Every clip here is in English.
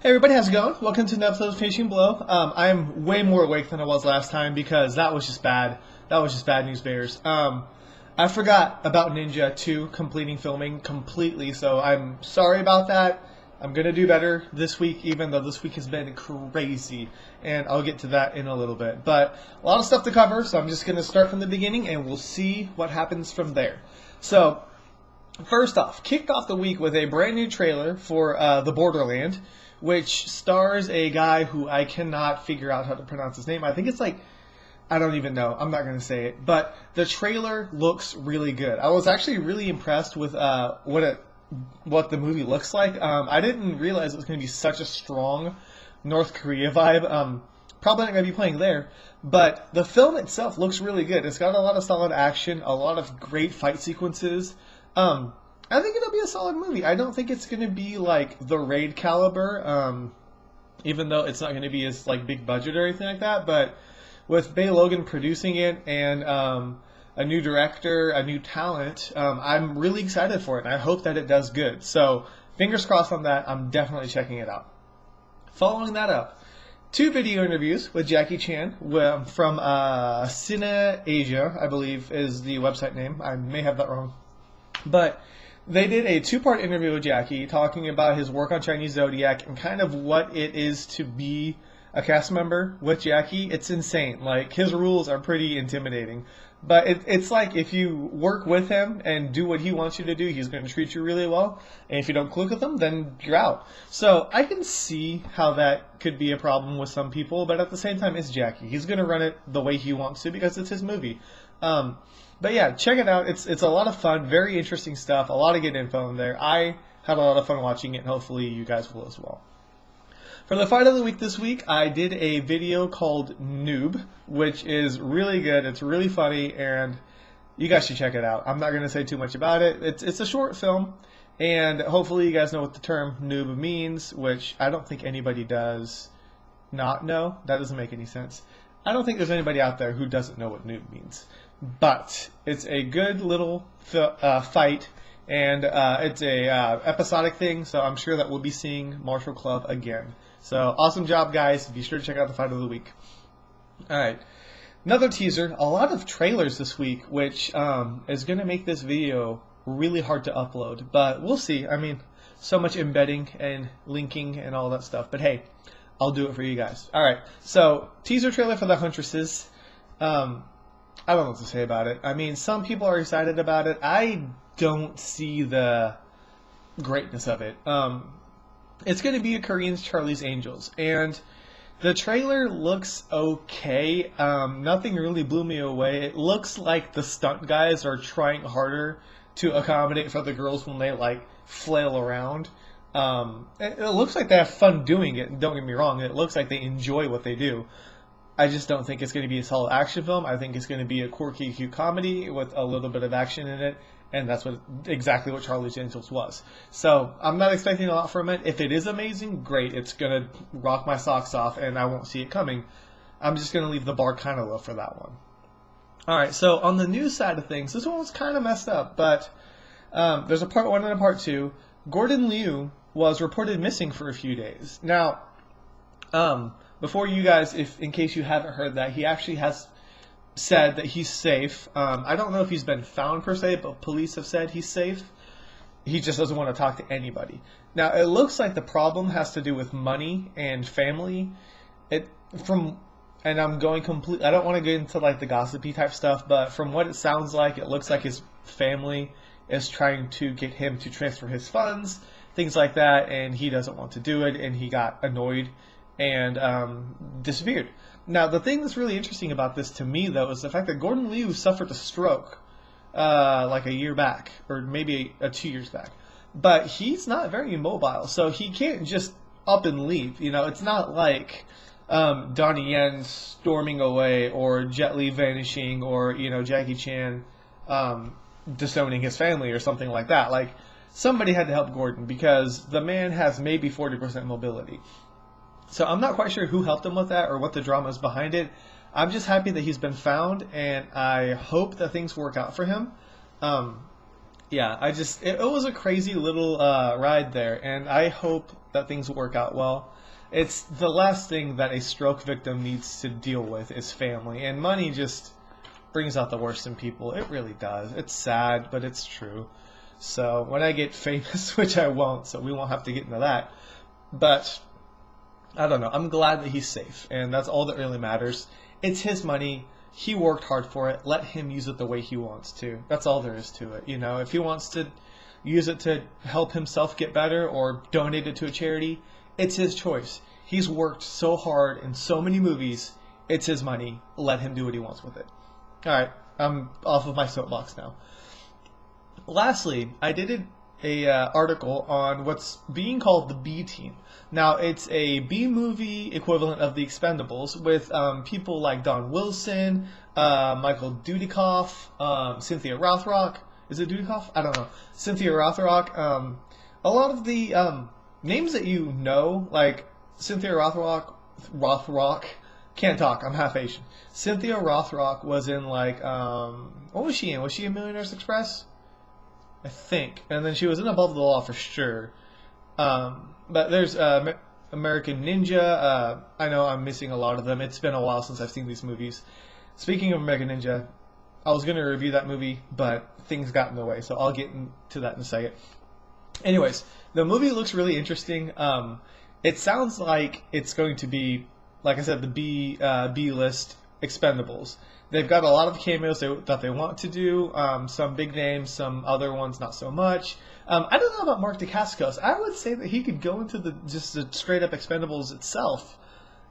Hey everybody, how's it going? Welcome to another episode of Finishing Blow. I'm way more awake than I was last time because that was just bad. That was just bad news bears. I forgot about Ninja 2 completing filming completely, so I'm sorry about that. I'm going to do better this week, even though this week has been crazy, and I'll get to that in a little bit. But a lot of stuff to cover, so I'm just going to start from the beginning, and we'll see what happens from there. So, first off, kicked off the week with a brand new trailer for the Borderland, which stars a guy who I cannot figure out how to pronounce his name. I think it's like, I don't even know. I'm not going to say it. But the trailer looks really good. I was actually really impressed with what the movie looks like. I didn't realize it was going to be such a strong North Korea vibe. Probably not going to be playing there. But the film itself looks really good. It's got a lot of solid action, a lot of great fight sequences. I think it'll be a solid movie. I don't think it's going to be like the Raid caliber, even though it's not going to be as like big budget or anything like that. But with Bay Logan producing it and a new director, a new talent, I'm really excited for it. And I hope that it does good. So fingers crossed on that. I'm definitely checking it out. Following that up, 2 video interviews with Jackie Chan from Cine Asia, I believe is the website name. I may have that wrong. But they did a 2-part interview with Jackie talking about his work on Chinese Zodiac and kind of what it is to be a cast member with Jackie. It's insane. Like, his rules are pretty intimidating. But it's like if you work with him and do what he wants you to do, he's going to treat you really well. And if you don't click with him, then you're out. So I can see how that could be a problem with some people. But at the same time, it's Jackie. He's going to run it the way he wants to because it's his movie. But yeah, check it out. It's a lot of fun, very interesting stuff, a lot of good info in there. I had a lot of fun watching it, and hopefully you guys will as well. For the fight of the week this week, I did a video called Noob, which is really good. It's really funny, and you guys should check it out. I'm not going to say too much about it. It's a short film, and hopefully you guys know what the term noob means, which I don't think anybody does not know. That doesn't make any sense. I don't think there's anybody out there who doesn't know what noob means. But it's a good little fight, and it's a episodic thing, so I'm sure that we'll be seeing Martial Club again. So awesome job, guys. Be sure to check out the fight of the week. Alright, another teaser. A lot of trailers this week, which is going to make this video really hard to upload. But we'll see. I mean, so much embedding and linking and all that stuff. But hey, I'll do it for you guys. Alright, so teaser trailer for the Huntresses. I don't know what to say about it. I mean, some people are excited about it. I don't see the greatness of it. It's going to be a Korean Charlie's Angels, and the trailer looks okay. Nothing really blew me away. It looks like the stunt guys are trying harder to accommodate for the girls when they like flail around. It looks like they have fun doing it. Don't get me wrong. It looks like they enjoy what they do. I just don't think it's going to be a solid action film. I think it's going to be a quirky, cute comedy with a little bit of action in it, and that's exactly what Charlie's Angels was. So I'm not expecting a lot from it. If it is amazing, great. It's going to rock my socks off, and I won't see it coming. I'm just going to leave the bar kind of low for that one. All right, so on the news side of things, this one was kind of messed up, but there's a part 1 and a part 2. Gordon Liu was reported missing for a few days. Now, before you guys, in case you haven't heard that, he actually has said that he's safe. I don't know if he's been found per se, but police have said he's safe. He just doesn't want to talk to anybody. Now, it looks like the problem has to do with money and family. And I'm going complete. I don't want to get into like the gossipy type stuff, but from what it sounds like, it looks like his family is trying to get him to transfer his funds, things like that, and he doesn't want to do it, and he got annoyed and disappeared. Now, the thing that's really interesting about this to me, though, is the fact that Gordon Liu suffered a stroke like a year back, or maybe 2 years back. But he's not very mobile, so he can't just up and leave. You know, it's not like Donnie Yen storming away, or Jet Li vanishing, or, you know, Jackie Chan disowning his family or something like that. Like, somebody had to help Gordon because the man has maybe 40% mobility. So I'm not quite sure who helped him with that or what the drama is behind it. I'm just happy that he's been found, and I hope that things work out for him. yeah, it was a crazy little ride there, and I hope that things work out well. It's the last thing that a stroke victim needs to deal with is family, and money just brings out the worst in people. It really does. It's sad, but it's true. So when I get famous, which I won't, so we won't have to get into that, but I don't know. I'm glad that he's safe, and that's all that really matters. It's his money. He worked hard for it. Let him use it the way he wants to. That's all there is to it. You know, if he wants to use it to help himself get better or donate it to a charity, it's his choice. He's worked so hard in so many movies. It's his money. Let him do what he wants with it. All right, I'm off of my soapbox now. Lastly, I did a article on what's being called the B Team. Now, it's a B movie equivalent of The Expendables with people like Don Wilson, Michael Dudikoff, Cynthia Rothrock. Is it Dudikoff? I don't know. Cynthia Rothrock. A lot of the names that you know, like Cynthia Rothrock, can't talk. I'm half Asian. Cynthia Rothrock was in like, what was she in? Was she in Millionaire's Express? I think. And then she was in Above the Law for sure. But there's American Ninja. I know I'm missing a lot of them. It's been a while since I've seen these movies. Speaking of American Ninja, I was going to review that movie, but things got in the way, so I'll get into that in a second. Anyways, the movie looks really interesting. It sounds like it's going to be, like I said, the B-list Expendables. They've got a lot of cameos that they want to do. Some big names, some other ones not so much. I don't know about Mark Dacascos. I would say that he could go into just the straight up Expendables itself,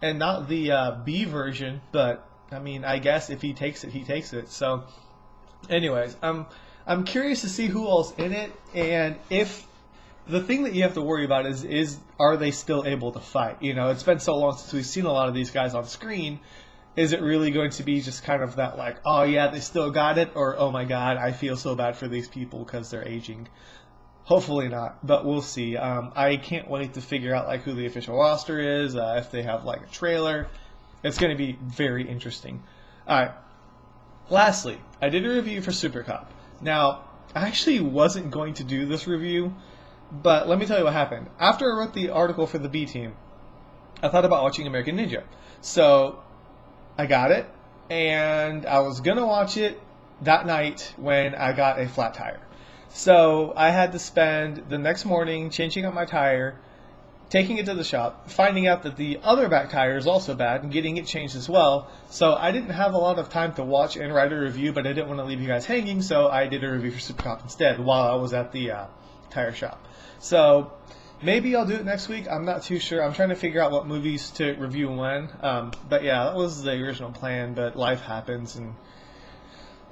and not the B version. But I mean, I guess if he takes it, he takes it. So, anyways, I'm curious to see who else in it, and if the thing that you have to worry about is are they still able to fight? You know, it's been so long since we've seen a lot of these guys on screen. Is it really going to be just kind of that like, oh yeah, they still got it, or oh my god, I feel so bad for these people because they're aging? Hopefully not, but we'll see. I can't wait to figure out like who the official roster is, if they have like a trailer. It's going to be very interesting. All right. Lastly, I did a review for Super Cop. Now, I actually wasn't going to do this review, but let me tell you what happened. After I wrote the article for the B Team, I thought about watching American Ninja. So I got it, and I was going to watch it that night when I got a flat tire. So I had to spend the next morning changing out my tire, taking it to the shop, finding out that the other back tire is also bad, and getting it changed as well. So I didn't have a lot of time to watch and write a review, but I didn't want to leave you guys hanging, so I did a review for Super Cop instead while I was at the tire shop. So maybe I'll do it next week. I'm not too sure. I'm trying to figure out what movies to review when. But yeah, that was the original plan, but life happens, and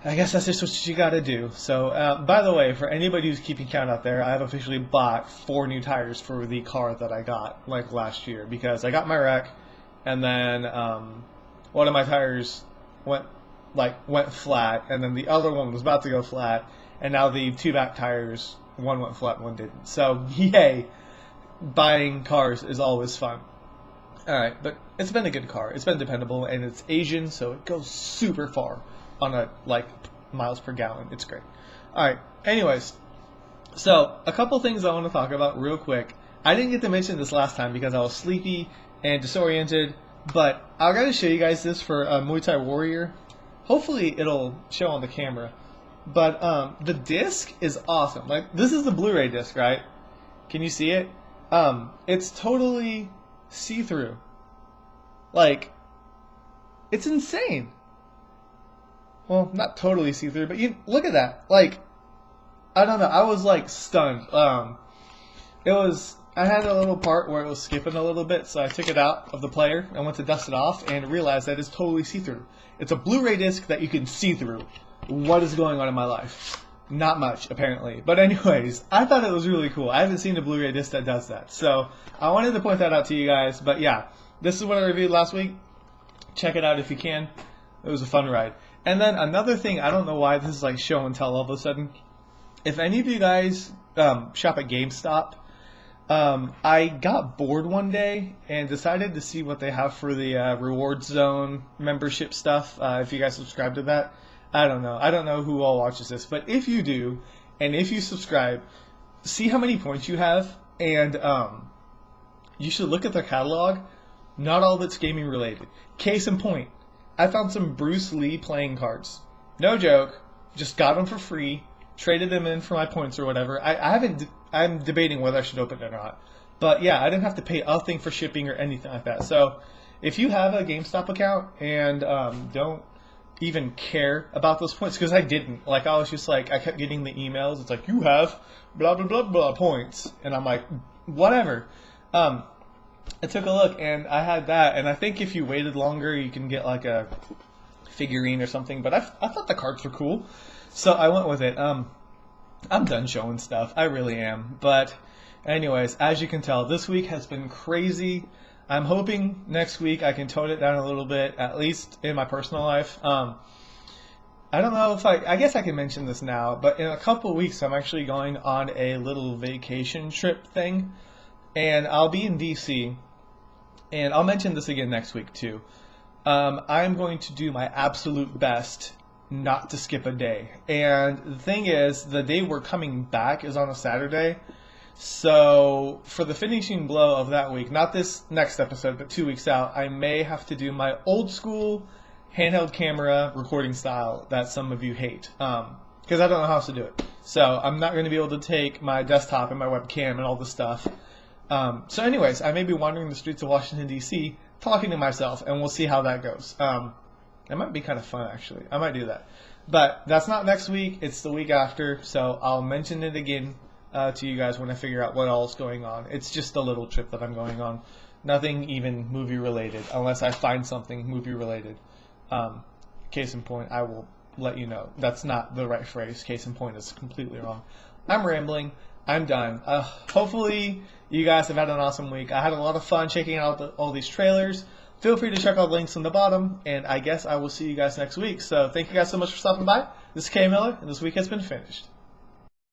I guess that's just what you gotta do. So, by the way, for anybody who's keeping count out there, I've officially bought 4 new tires for the car that I got, like, last year. Because I got my wreck, and then one of my tires went flat, and then the other one was about to go flat, and now the 2 back tires, one went flat, one didn't. So, yay! Buying cars is always fun. Alright, but it's been a good car. It's been dependable, and it's Asian, so it goes super far on a, like, miles per gallon. It's great. Alright, anyways, so a couple things I want to talk about real quick. I didn't get to mention this last time because I was sleepy and disoriented, but I gotta show you guys this for Muay Thai Warrior. Hopefully it'll show on the camera. But the disc is awesome. Like, this is the Blu-ray disc, right? Can you see it? It's totally see-through. Like, it's insane. Well, not totally see-through, but you look at that. Like, I don't know. I was like stunned. I had a little part where it was skipping a little bit, so I took it out of the player and went to dust it off and realized that it's totally see-through. It's a Blu-ray disc that you can see through. What is going on in my life? Not much, apparently. But anyways, I thought it was really cool. I haven't seen a Blu-ray disc that does that. So I wanted to point that out to you guys. But yeah, this is what I reviewed last week. Check it out if you can. It was a fun ride. And then another thing, I don't know why this is like show and tell all of a sudden. If any of you guys shop at GameStop, I got bored one day and decided to see what they have for the Reward Zone membership stuff. If you guys subscribe to that, I don't know. I don't know who all watches this, but if you do, And if you subscribe, see how many points you have, and you should look at their catalog. Not all of it's gaming related. Case in point, I found some Bruce Lee playing cards. No joke. Just got them for free. Traded them in for my points or whatever. I'm debating whether I should open it or not. But yeah, I didn't have to pay a thing for shipping or anything like that. So if you have a GameStop account and don't even care about those points, because I didn't. Like, I was just like, I kept getting the emails. It's like, you have blah, blah, blah, blah points. And I'm like, whatever. I took a look, and I had that. And I think if you waited longer, you can get like a figurine or something. But I thought the cards were cool. So I went with it. I'm done showing stuff. I really am. But anyways, as you can tell, this week has been crazy. I'm hoping next week I can tone it down a little bit, at least in my personal life. I don't know if I guess I can mention this now, but in a couple of weeks I'm actually going on a little vacation trip thing, and I'll be in DC, and I'll mention this again next week too. I'm going to do my absolute best not to skip a day, and the thing is, the day we're coming back is on a Saturday. So for the finishing blow of that week, not this next episode, but 2 weeks out, I may have to do my old school handheld camera recording style that some of you hate, because I don't know how else to do it. So I'm not going to be able to take my desktop and my webcam and all this stuff. So anyways, I may be wandering the streets of Washington, D.C., talking to myself, and we'll see how that goes. It might be kind of fun, actually. I might do that. But that's not next week. It's the week after, so I'll mention it again to you guys when I figure out what all is going on. It's just a little trip that I'm going on. Nothing even movie related, unless I find something movie related. Case in point, I will let you know. That's not the right phrase. Case in point is completely wrong. I'm rambling. I'm done. Hopefully you guys have had an awesome week. I had a lot of fun checking out all these trailers. Feel free to check out the links on the bottom, and I guess I will see you guys next week. So thank you guys so much for stopping by. This is Kay Miller, and this week has been finished.